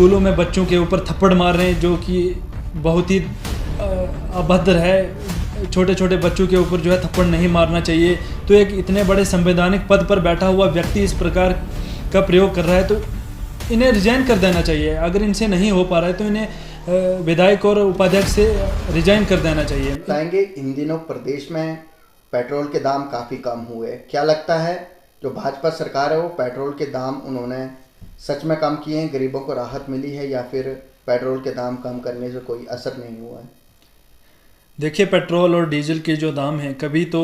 स्कूलों में बच्चों के ऊपर थप्पड़ मार रहे हैं, जो कि बहुत ही अभद्र है। छोटे छोटे बच्चों के ऊपर जो है थप्पड़ नहीं मारना चाहिए। तो एक इतने बड़े संवैधानिक पद पर बैठा हुआ व्यक्ति इस प्रकार का प्रयोग कर रहा है, तो इन्हें रिजाइन कर देना चाहिए। अगर इनसे नहीं हो पा रहा है तो इन्हें विधायक और उपाध्यक्ष से रिजाइन कर देना चाहिए। बताएंगे, इन दिनों प्रदेश में पेट्रोल के दाम काफ़ी कम हुए, क्या लगता है जो भाजपा सरकार है वो पेट्रोल के दाम उन्होंने सच में कम किए हैं, गरीबों को राहत मिली है, या फिर पेट्रोल के दाम कम करने से कोई असर नहीं हुआ है? देखिए, पेट्रोल और डीजल के जो दाम हैं, कभी तो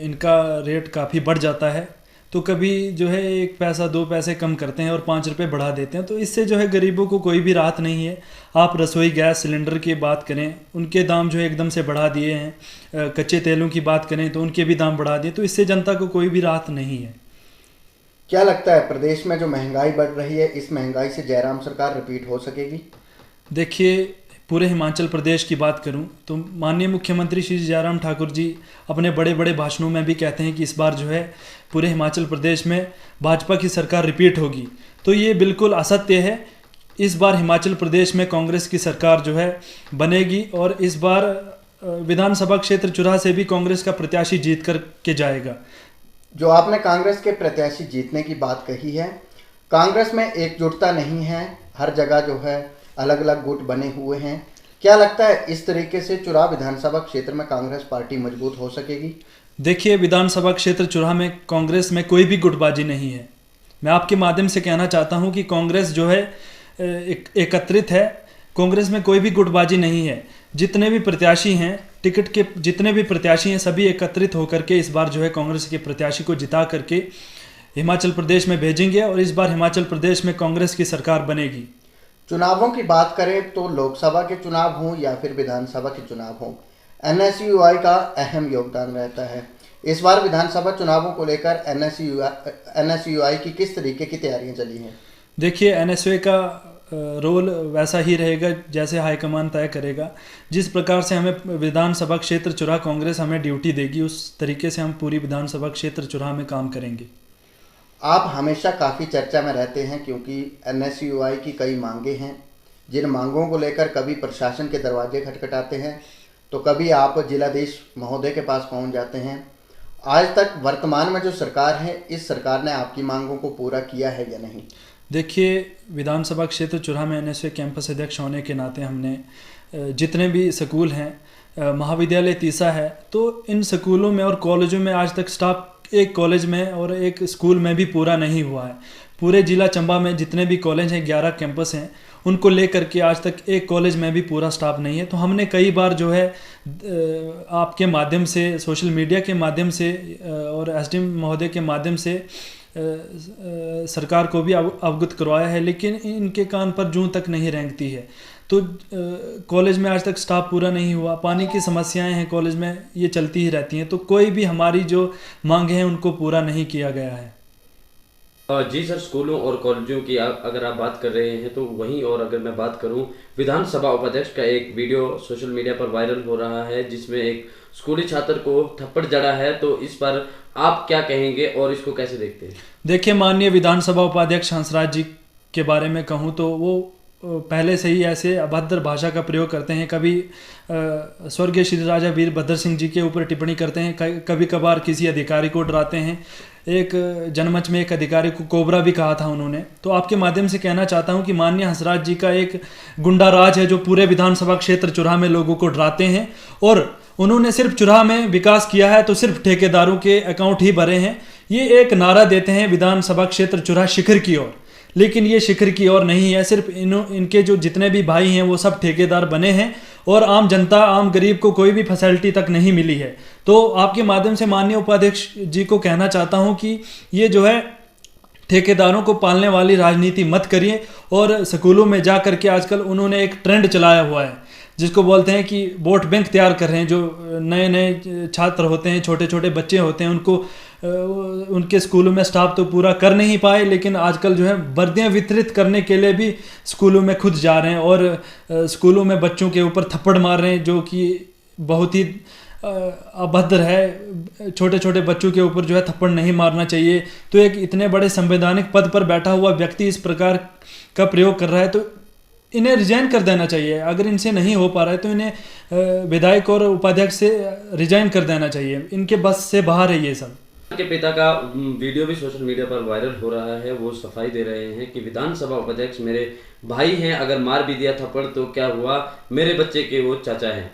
इनका रेट काफ़ी बढ़ जाता है, तो कभी जो है 1 पैसा 2 पैसे कम करते हैं और 5 रुपये बढ़ा देते हैं। तो इससे जो है गरीबों को कोई भी राहत नहीं है। आप रसोई गैस सिलेंडर की बात करें, उनके दाम जो है एकदम से बढ़ा दिए हैं। कच्चे तेलों की बात करें तो उनके भी दाम बढ़ा दिए, तो इससे जनता को कोई भी राहत नहीं है। क्या लगता है प्रदेश में जो महंगाई बढ़ रही है, इस महंगाई से जयराम सरकार रिपीट हो सकेगी? देखिए, पूरे हिमाचल प्रदेश की बात करूं तो माननीय मुख्यमंत्री श्री जयराम ठाकुर जी अपने बड़े बड़े भाषणों में भी कहते हैं कि इस बार जो है पूरे हिमाचल प्रदेश में भाजपा की सरकार रिपीट होगी। तो ये बिल्कुल असत्य है। इस बार हिमाचल प्रदेश में कांग्रेस की सरकार जो है बनेगी, और इस बार विधानसभा क्षेत्र चुराह से भी कांग्रेस का प्रत्याशी जीत कर के जाएगा। जो आपने कांग्रेस के प्रत्याशी जीतने की बात कही है, कांग्रेस में एकजुटता नहीं है, हर जगह जो है अलग अलग गुट बने हुए हैं। क्या लगता है इस तरीके से चुराह विधानसभा क्षेत्र में कांग्रेस पार्टी मजबूत हो सकेगी? देखिए, विधानसभा क्षेत्र चुराह में कांग्रेस में कोई भी गुटबाजी नहीं है। मैं आपके माध्यम से कहना चाहता हूं कि कांग्रेस जो है एकत्रित है। कांग्रेस में कोई भी गुटबाजी नहीं है। जितने भी प्रत्याशी हैं, टिकट के जितने भी प्रत्याशी हैं, सभी एकत्रित होकर के इस बार जो है कांग्रेस के प्रत्याशी को जिता करके हिमाचल प्रदेश में भेजेंगे, और इस बार हिमाचल प्रदेश में कांग्रेस की सरकार बनेगी। चुनावों की बात करें तो लोकसभा के चुनाव हों या फिर विधानसभा के चुनाव हों, एनएसयूआई का अहम योगदान रहता है। इस बार विधानसभा चुनावों को लेकर एनएसयूआई की किस तरीके की तैयारियां चली हैं? देखिए, एनएसयूआई का रोल वैसा ही रहेगा जैसे हाईकमान तय करेगा। जिस प्रकार से हमें विधानसभा क्षेत्र चुराह कांग्रेस हमें ड्यूटी देगी, उस तरीके से हम पूरी विधानसभा क्षेत्र चुराह में काम करेंगे। आप हमेशा काफ़ी चर्चा में रहते हैं क्योंकि एनएसयूआई की कई मांगे हैं, जिन मांगों को लेकर कभी प्रशासन के दरवाजे खटखटाते हैं तो कभी आप जिलाधीश महोदय के पास पहुंच जाते हैं। आज तक वर्तमान में जो सरकार है, इस सरकार ने आपकी मांगों को पूरा किया है या नहीं? देखिए, विधानसभा क्षेत्र चुराह में एनएसयूआई कैंपस अध्यक्ष होने के नाते हमने जितने भी स्कूल हैं, महाविद्यालय तीसा है, तो इन स्कूलों में और कॉलेजों में आज तक स्टाफ एक कॉलेज में और एक स्कूल में भी पूरा नहीं हुआ है। पूरे जिला चंबा में जितने भी कॉलेज हैं, 11 कैंपस हैं, उनको लेकर के आज तक एक कॉलेज में भी पूरा स्टाफ नहीं है। तो हमने कई बार जो है आपके माध्यम से, सोशल मीडिया के माध्यम से और एसडीएम महोदय के माध्यम से सरकार को भी अवगत करवाया है, लेकिन इनके कान पर जूं तक नहीं रेंगती है। तो कॉलेज में आज तक स्टाफ पूरा नहीं हुआ। पानी की समस्याएं हैं कॉलेज में, ये चलती ही रहती हैं। तो कोई भी हमारी जो मांगे हैं उनको पूरा नहीं किया गया है। जी सर, स्कूलों और कॉलेजों की अगर आप बात कर रहे हैं तो वहीं, और अगर मैं बात करूं, विधानसभा उपाध्यक्ष का एक वीडियो सोशल मीडिया पर वायरल हो रहा है जिसमें एक स्कूली छात्र को थप्पड़ जड़ा है। तो इस पर आप क्या कहेंगे और इसको कैसे देखते हैं? देखिए, माननीय विधानसभा उपाध्यक्ष हंसराज जी के बारे में कहूँ तो वो पहले से ही ऐसे अभद्र भाषा का प्रयोग करते हैं। कभी स्वर्गीय श्री राजा वीरभद्र सिंह जी के ऊपर टिप्पणी करते हैं, कभी कभार किसी अधिकारी को डराते हैं। एक जनमंच में एक अधिकारी को कोबरा भी कहा था उन्होंने। तो आपके माध्यम से कहना चाहता हूं कि माननीय हंसराज जी का एक गुंडा राज है जो पूरे विधानसभा क्षेत्र चुराह में लोगों को डराते हैं, और उन्होंने सिर्फ चुराह में विकास किया है तो सिर्फ ठेकेदारों के अकाउंट ही भरे हैं। ये एक नारा देते हैं विधानसभा क्षेत्र चुराह शिखर की ओर, लेकिन ये शिखर की ओर नहीं है। सिर्फ इनके जो जितने भी भाई हैं वो सब ठेकेदार बने हैं, और आम जनता, आम गरीब को कोई भी फैसिलिटी तक नहीं मिली है। तो आपके माध्यम से माननीय उपाध्यक्ष जी को कहना चाहता हूं कि ये जो है ठेकेदारों को पालने वाली राजनीति मत करिए। और स्कूलों में जा करके आजकल उन्होंने एक ट्रेंड चलाया हुआ है जिसको बोलते हैं कि वोट बैंक तैयार कर रहे हैं। जो नए नए छात्र होते हैं, छोटे छोटे बच्चे होते हैं, उनको उनके स्कूलों में स्टाफ तो पूरा कर नहीं पाए, लेकिन आजकल जो है वर्दियां वितरित करने के लिए भी स्कूलों में खुद जा रहे हैं और स्कूलों में बच्चों के ऊपर थप्पड़ मार रहे हैं, जो कि बहुत ही अभद्र है। छोटे छोटे बच्चों के ऊपर जो है थप्पड़ नहीं मारना चाहिए। तो एक इतने बड़े संवैधानिक पद पर बैठा हुआ व्यक्ति इस प्रकार का प्रयोग कर रहा है, तो इन्हें रिजाइन कर देना चाहिए। अगर इनसे नहीं हो पा रहा है तो इन्हें विधायक और उपाध्यक्ष से रिजाइन कर देना चाहिए। इनके बस से बाहर है ये सब। के पिता का वीडियो भी सोशल मीडिया पर वायरल हो रहा है। वो सफाई दे रहे हैं कि विधानसभा उपाध्यक्ष मेरे भाई हैं, अगर मार भी दिया थप्पड़ तो क्या हुआ, मेरे बच्चे के वो चाचा हैं।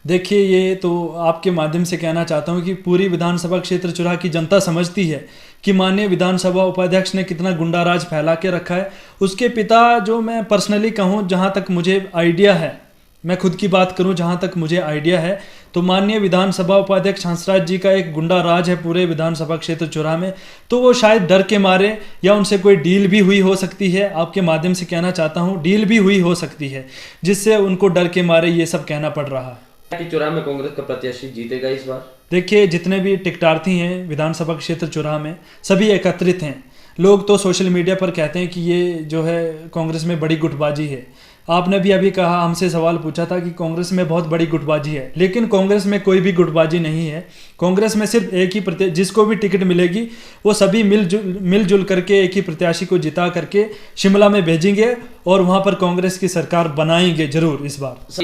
देखिए, ये तो आपके माध्यम से कहना चाहता हूँ कि पूरी विधानसभा क्षेत्र चुराह की जनता समझती है कि माननीय विधानसभा उपाध्यक्ष ने कितना गुंडाराज फैला के रखा है। उसके पिता, जो मैं पर्सनली कहूँ, जहाँ तक मुझे आइडिया है, मैं खुद की बात करूं, जहां तक मुझे आइडिया है, तो माननीय विधानसभा उपाध्यक्ष हंसराज जी का एक गुंडा राज है पूरे विधानसभा क्षेत्र चुराह में। तो वो शायद डर के मारे, या उनसे कोई डील भी हुई हो सकती है, आपके माध्यम से कहना चाहता हूं, डील भी हुई हो सकती है, जिससे उनको डर के मारे ये सब कहना पड़ रहा है। कि चुराह में कांग्रेस का प्रत्याशी जीतेगा इस बार? देखिए, जितने भी टिकटार्थी हैं विधानसभा क्षेत्र चुराह में, सभी एकत्रित हैं। लोग तो सोशल मीडिया पर कहते हैं कि ये जो है कांग्रेस में बड़ी गुटबाजी है। आपने भी अभी कहा, हमसे सवाल पूछा था कि कांग्रेस में बहुत बड़ी गुटबाजी है, लेकिन कांग्रेस में कोई भी गुटबाजी नहीं है। कांग्रेस में सिर्फ एक ही जिसको भी टिकट मिलेगी वो सभी मिलजुल करके एक ही प्रत्याशी को जिता करके शिमला में भेजेंगे और वहां पर कांग्रेस की सरकार बनाएंगे जरूर इस बार।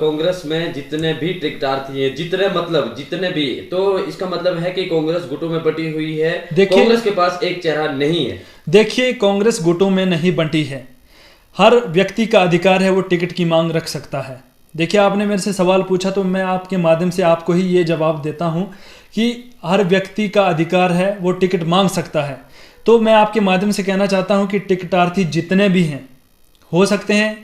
कांग्रेस में जितने भी टिकटार्थी हैं, जितने भी, तो इसका मतलब है कि कांग्रेस गुटों में बटी हुई है। कांग्रेस के पास एक चेहरा नहीं है। देखिए, कांग्रेस गुटों में नहीं बंटी है। हर व्यक्ति का अधिकार है वो टिकट की मांग रख सकता है। देखिए, आपने मेरे से सवाल पूछा तो मैं आपके माध्यम से आपको ही ये जवाब देता हूं कि हर व्यक्ति का अधिकार है वो टिकट मांग सकता है। तो मैं आपके माध्यम से कहना चाहता हूं कि टिकटार्थी जितने भी हैं, हो सकते हैं,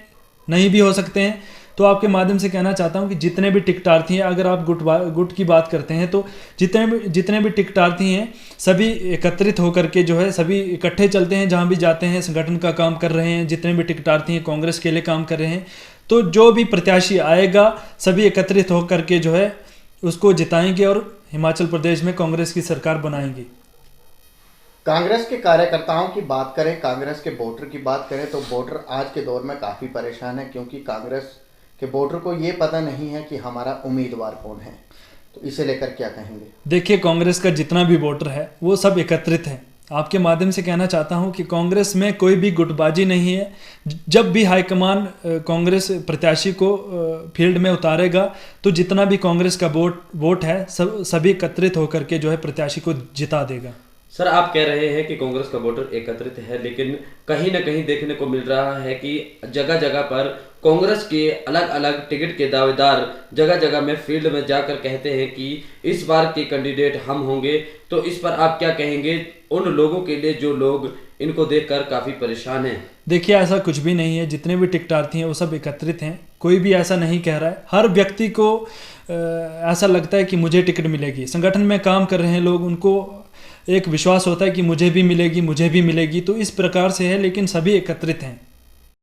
नहीं भी हो सकते हैं, तो आपके माध्यम से कहना चाहता हूं कि जितने भी टिकटार्थी हैं, अगर आप गुट की बात करते हैं तो जितने भी टिकटार्थी हैं सभी एकत्रित होकर के जो है सभी इकट्ठे चलते हैं, जहां भी जाते हैं संगठन का काम कर रहे हैं। जितने भी टिकटार्थी हैं कांग्रेस के लिए काम कर रहे हैं। तो जो भी प्रत्याशी आएगा सभी एकत्रित होकर के जो है उसको जिताएंगे और हिमाचल प्रदेश में कांग्रेस की सरकार बनाएंगे। कांग्रेस के कार्यकर्ताओं की बात करें, कांग्रेस के वोटर की बात करें तो वोटर आज के दौर में काफ़ी परेशान है, क्योंकि कांग्रेस के वोटर को ये पता नहीं है कि हमारा उम्मीदवार कौन है। तो इसे लेकर क्या कहेंगे? देखिए, कांग्रेस का जितना भी वोटर है वो सब एकत्रित है। आपके माध्यम से कहना चाहता हूं कि कांग्रेस में कोई भी गुटबाजी नहीं है। जब भी हाईकमान कांग्रेस प्रत्याशी को फील्ड में उतारेगा तो जितना भी कांग्रेस का वोट है सभी एकत्रित होकर के जो है प्रत्याशी को जिता देगा। सर, आप कह रहे हैं कि कांग्रेस का वोटर एकत्रित है, लेकिन कहीं ना कहीं देखने को मिल रहा है कि जगह जगह पर कांग्रेस के अलग अलग टिकट के दावेदार जगह जगह में फील्ड में जाकर कहते हैं कि इस बार के कैंडिडेट हम होंगे। तो इस पर आप क्या कहेंगे उन लोगों के लिए जो लोग इनको देखकर काफ़ी परेशान हैं? देखिए, ऐसा कुछ भी नहीं है। जितने भी टिकटार्थी हैं वो सब एकत्रित हैं। कोई भी ऐसा नहीं कह रहा है। हर व्यक्ति को ऐसा लगता है कि मुझे टिकट मिलेगी। संगठन में काम कर रहे हैं लोग, उनको एक विश्वास होता है कि मुझे भी मिलेगी। तो इस प्रकार से है, लेकिन सभी एकत्रित हैं।